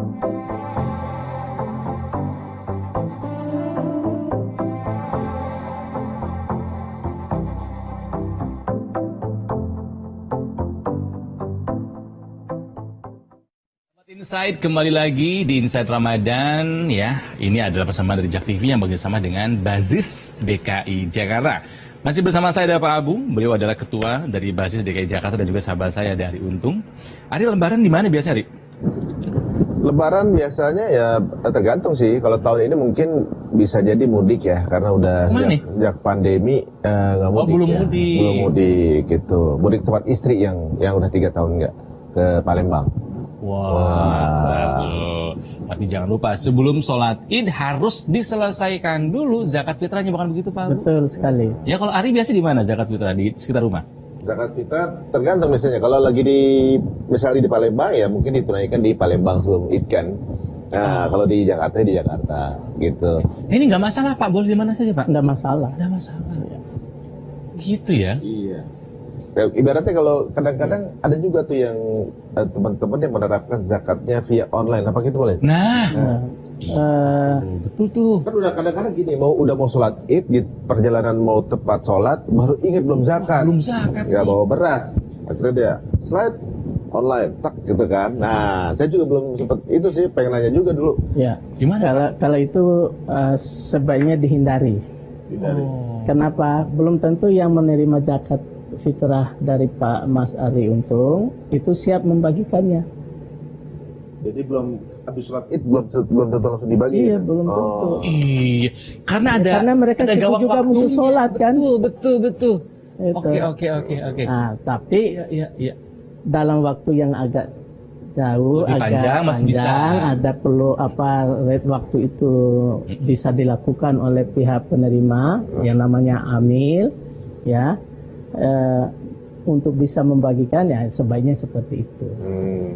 Insight kembali lagi di Insight Ramadan ya. Ini adalah persembahan dari Jak TV yang bekerjasama dengan Bazis DKI Jakarta. Masih bersama saya ada Pak Abu, beliau adalah ketua dari Bazis DKI Jakarta dan juga sahabat saya dari Untung. Ari, lebaran di mana biasanya, Ari? Lebaran biasanya ya tergantung sih. Kalau tahun ini mungkin bisa jadi mudik ya, karena udah sejak pandemi nggak mudik. Belum ya. mudik. Belum mudik gitu. Mudik tempat istri yang udah 3 tahun nggak ke Palembang. Wah. Tapi jangan lupa sebelum sholat Id harus diselesaikan dulu zakat fitrahnya, bukan begitu Pak Abu? Betul sekali. Ya, kalau Ari biasa di mana zakat fitrah, di sekitar rumah? Zakat fitrah tergantung misalnya. Kalau lagi misalnya di Palembang ya mungkin ditunaikan di Palembang sebelum Id kan. Nah, kalau di Jakarta gitu. Ini nggak masalah Pak, boleh di mana saja Pak? Nggak masalah. Nggak masalah. Gitu ya? Iya. Ya, ibaratnya kalau kadang-kadang ada juga tuh yang teman-teman yang menerapkan zakatnya via online, apa gitu boleh? Nah. Betul tuh. Kan udah kadang-kadang gini, udah mau sholat Id, di perjalanan mau tepat sholat, baru ingat belum zakat. Belum zakat. Nggak bawa beras. Akhirnya dia slide online, tak gitu kan. Nah, saya juga belum sempat itu sih, pengen nanya juga dulu. Ya. Gimana? Kalau itu sebaiknya dihindari. Kenapa? Belum tentu yang menerima zakat fitrah dari Pak Mas Ari Untung itu siap membagikannya. Jadi belum habis sholat Id belum tentu langsung dibagi. Iya, belum tentu. Iya, karena mereka sibuk juga untuk sholat kan. Betul. Itu. Oke. Nah, tapi Iya. dalam waktu yang agak jauh, Lebih panjang, masih bisa. ada perlu waktu itu bisa dilakukan oleh pihak penerima yang namanya amil, ya. Untuk bisa membagikan ya sebaiknya seperti itu.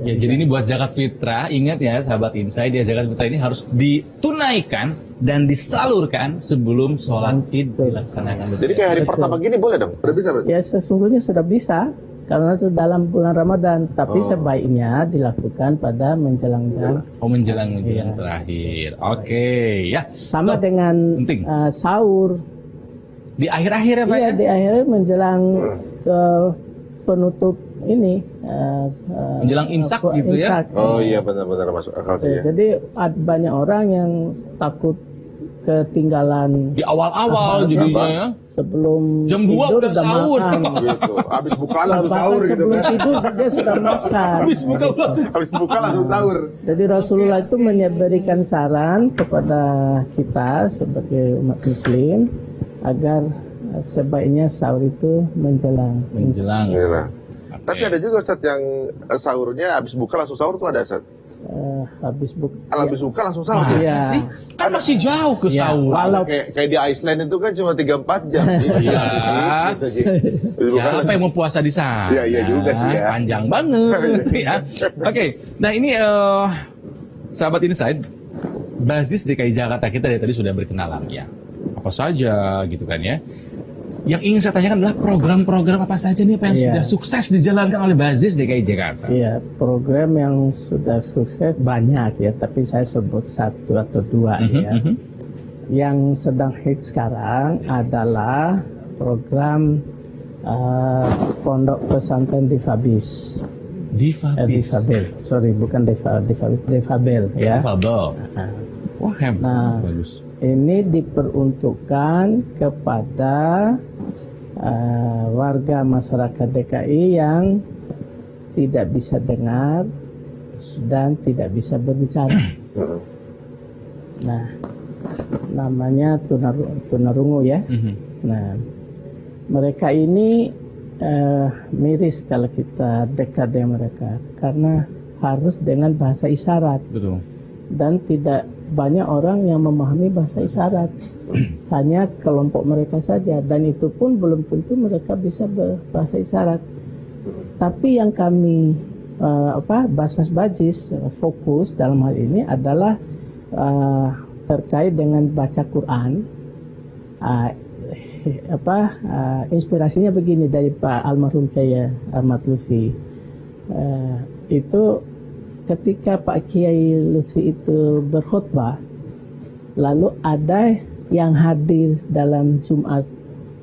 Ya, jadi ini buat zakat fitrah, ingat ya sahabat Insight, ya zakat fitrah ini harus ditunaikan dan disalurkan sebelum sholat Id dilaksanakan. Jadi kayak hari pertama gini boleh dong? Udah bisa berarti? Ya sesungguhnya sudah bisa karena dalam bulan Ramadan, tapi sebaiknya dilakukan pada menjelang menjelang terakhir. Oke, ya. sama dengan penting. sahur. Di akhir-akhir ya Pak? Iya, di akhir menjelang penutup ini. Menjelang imsak gitu ya? Oh iya benar-benar masuk akal sih ya. Jadi banyak orang yang takut ketinggalan Di awal-awal jadinya ya? sebelum Jam 2 tidur udah sahur. makan. Gitu. Habis buka langsung Bahkan sahur gitu sebelum kan. tidur dia sudah makan. Habis buka langsung sahur. Jadi Rasulullah itu memberikan saran kepada kita sebagai umat muslim agar sebaiknya sahur itu menjelang. Iya. Tapi ada juga Ustaz yang sahurnya habis buka langsung sahur tuh ada Ustaz. Habis buka. Habis buka langsung sahur. Iya. Sih? Kan masih jauh ke Ya, sahur. walau Kayak di Iceland itu kan cuma 3-4 jam. Iya. Gitu. Siapa yang mau puasa di sana? Iya juga sih ya. Panjang banget ya. Oke, nah ini sahabat Insight, Bazis DKI Jakarta kita dari tadi sudah berkenalan ya. Apa saja gitu kan ya. Yang ingin saya tanyakan adalah program-program apa saja nih Pak yang sudah sukses dijalankan oleh Bazis DKI Jakarta? Iya, program yang sudah sukses banyak ya, tapi saya sebut 1 atau 2 ya. Yang sedang hit sekarang adalah program Pondok Pesantren Difabis. Difabel, sorry bukan Difabel ya. Difabel. Wah, hebat, bagus. Ini diperuntukkan kepada warga masyarakat DKI yang tidak bisa dengar dan tidak bisa berbicara. Nah, namanya tunarungu ya. Nah, mereka ini miris kalau kita dekat dengan mereka karena harus dengan bahasa isyarat. Betul. Dan tidak banyak orang yang memahami bahasa isyarat, hanya kelompok mereka saja, dan itu pun belum tentu mereka bisa berbahasa isyarat. Tapi yang kami Basnas Bazis fokus dalam hal ini adalah terkait dengan baca Quran. Inspirasinya begini dari Pak almarhum Kiai Ahmad Lutfi. Itu ketika Pak Kiai Lutfi itu berkhutbah, lalu ada yang hadir dalam Jumat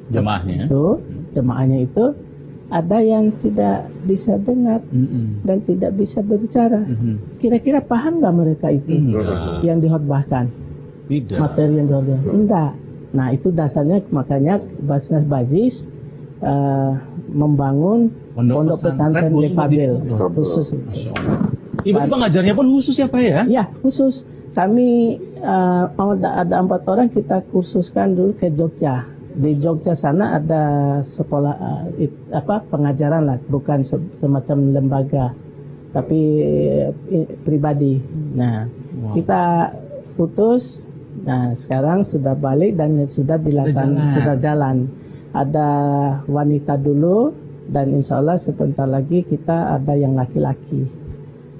Jemaahnya. itu, jemaahnya itu, ada yang tidak bisa dengar dan tidak bisa berbicara. Kira-kira paham nggak mereka itu Enggak. yang dikhotbahkan? Tidak. Materi yang dikhotbahkan? Enggak. Nah itu dasarnya makanya Basnas Bajis membangun Pondok pondok pesantren pesantren khusus Lefabel buat khusus. Ibu pengajarnya pun khusus ya Pak ya? Ya khusus. Kami ada 4 orang kita kursuskan dulu ke Jogja. Di Jogja sana ada sekolah pengajaran lah, bukan semacam lembaga, tapi pribadi. Nah, kita putus. Nah, sekarang sudah balik dan sudah dilakukan, sudah jalan. Ada wanita dulu dan insya Allah sebentar lagi kita ada yang laki-laki.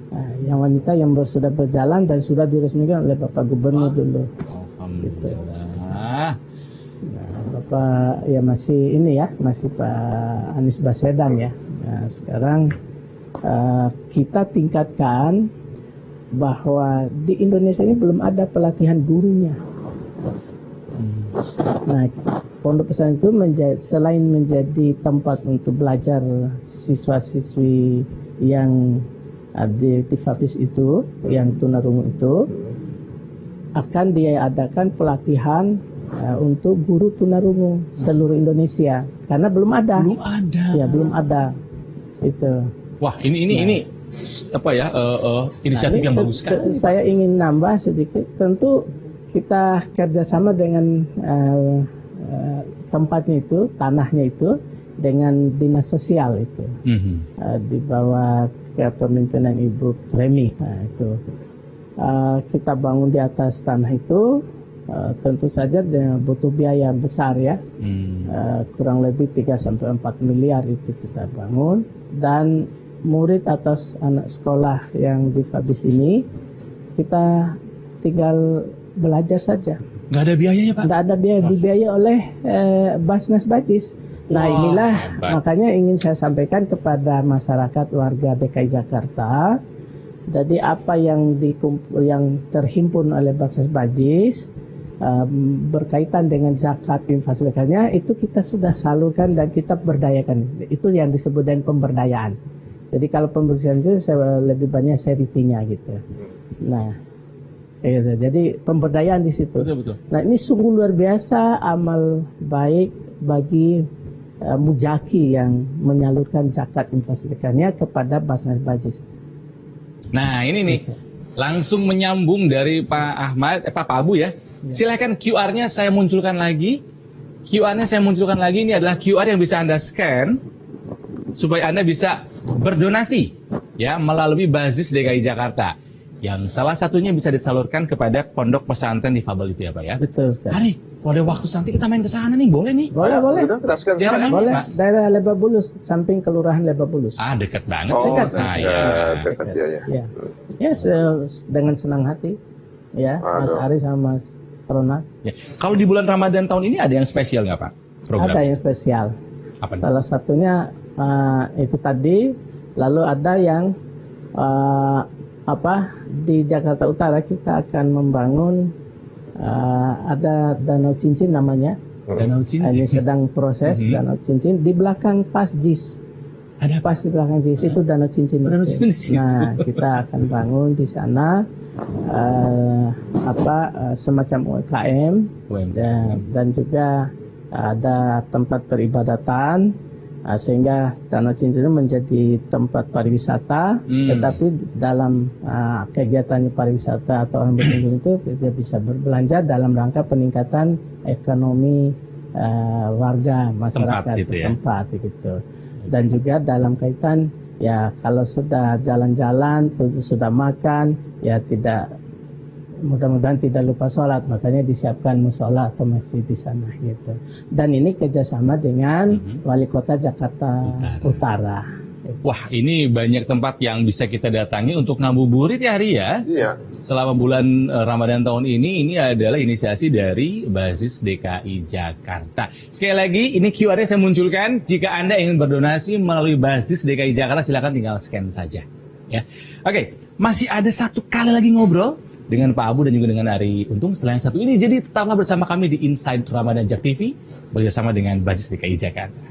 Nah, yang wanita yang sudah berjalan dan sudah diresmikan oleh Bapak Gubernur dulu. Alhamdulillah. Nah, Bapak ya masih ini ya, masih Pak Anies Baswedan ya. Nah, sekarang kita tingkatkan bahwa di Indonesia ini belum ada pelatihan gurunya. Nah, pondok pesantren itu selain menjadi tempat untuk belajar siswa-siswi yang difabis itu, yang tunarungu itu, akan diadakan pelatihan untuk guru tunarungu seluruh Indonesia karena belum ada. Belum ada. Ya, belum ada. Itu. Wah, ini apa ya? Inisiatif yang bagus sekali. Saya ingin nambah sedikit. Tentu kita kerjasama dengan tempatnya itu, tanahnya itu, dengan dinas sosial itu, di bawah kepemimpinan Ibu Premi. Nah, itu kita bangun di atas tanah itu. Tentu saja butuh biaya besar ya, kurang lebih 3-4 miliar itu kita bangun, dan murid atas anak sekolah yang difabis ini kita tinggal belajar saja. Nggak ada biayanya Pak? Nggak ada biaya, dibiayai oleh Basnas Bajis. Nah, inilah hebat. makanya ingin saya sampaikan kepada masyarakat warga DKI Jakarta. Jadi apa yang terhimpun oleh Basnas Bajis berkaitan dengan zakat infak sedekahnya itu kita sudah salurkan dan kita berdayakan. Itu yang disebut dengan pemberdayaan. Jadi kalau pemberdayaan itu lebih banyak seritinya gitu. Nah, gitu. Jadi pemberdayaan di situ. Betul. Nah, ini sungguh luar biasa amal baik bagi mujaki yang menyalurkan zakat infak sedekahnya kepada Basnas Bajis. Nah, ini nih langsung menyambung dari Pak Ahmad, Pak Abu ya. Silakan QR-nya saya munculkan lagi. QR-nya saya munculkan lagi. Ini adalah QR yang bisa Anda scan supaya Anda bisa berdonasi ya melalui Basis DKI Jakarta. Yang salah satunya bisa disalurkan kepada pondok pesantren difabel itu ya Pak ya. Betul sekali. Hari, kalau ada waktu nanti kita main ke sana nih, boleh nih? Boleh. Kita sekarang Daerah mana, Boleh. Pak? Daerah Lebak Bulus, samping Kelurahan Lebak Bulus. Ah, dekat banget Oh, dekat saya. dekat ya. Ya. Ya, dengan senang hati. Ya, Mas Aduh. Ari sama Mas Ronald. Ya. Kalau di bulan Ramadan tahun ini ada yang spesial nggak Pak? Program? Ada yang spesial. Apa nih? Salah satunya itu tadi, lalu ada yang di Jakarta Utara kita akan membangun ada Danau Cincin namanya. Danau Ini Cincin. sedang proses Danau Cincin di belakang pas JIS. Ada apa? Pas di belakang JIS itu Danau Cincin. Danau itu. Cincin di situ. Nah, kita akan bangun di sana semacam UMKM dan juga ada tempat peribadatan sehingga Danau Cincin itu menjadi tempat pariwisata, tetapi dalam kegiatan pariwisata atau orang berkunjung itu dia bisa berbelanja dalam rangka peningkatan ekonomi warga masyarakat setempat gitu. Dan juga dalam kaitan ya kalau sudah jalan-jalan, sudah makan, ya tidak, mudah-mudahan tidak lupa sholat, makanya disiapkan musola atau masjid di sana gitu. Dan ini kerjasama dengan Wali Kota Jakarta Utara. Wah, ini banyak tempat yang bisa kita datangi untuk ngabuburit ya Hari ya. Iya. Selama bulan Ramadan tahun ini adalah inisiasi dari Basis DKI Jakarta. Sekali lagi, ini QR-nya saya munculkan. Jika Anda ingin berdonasi melalui Basis DKI Jakarta, silakan tinggal scan saja. ya. Oke, masih ada satu kali lagi ngobrol dengan Pak Abu dan juga dengan Ari Untung setelah yang satu ini. Jadi tetaplah bersama kami di Inside Ramadan Jak TV bersama dengan Basis DKI Jakarta.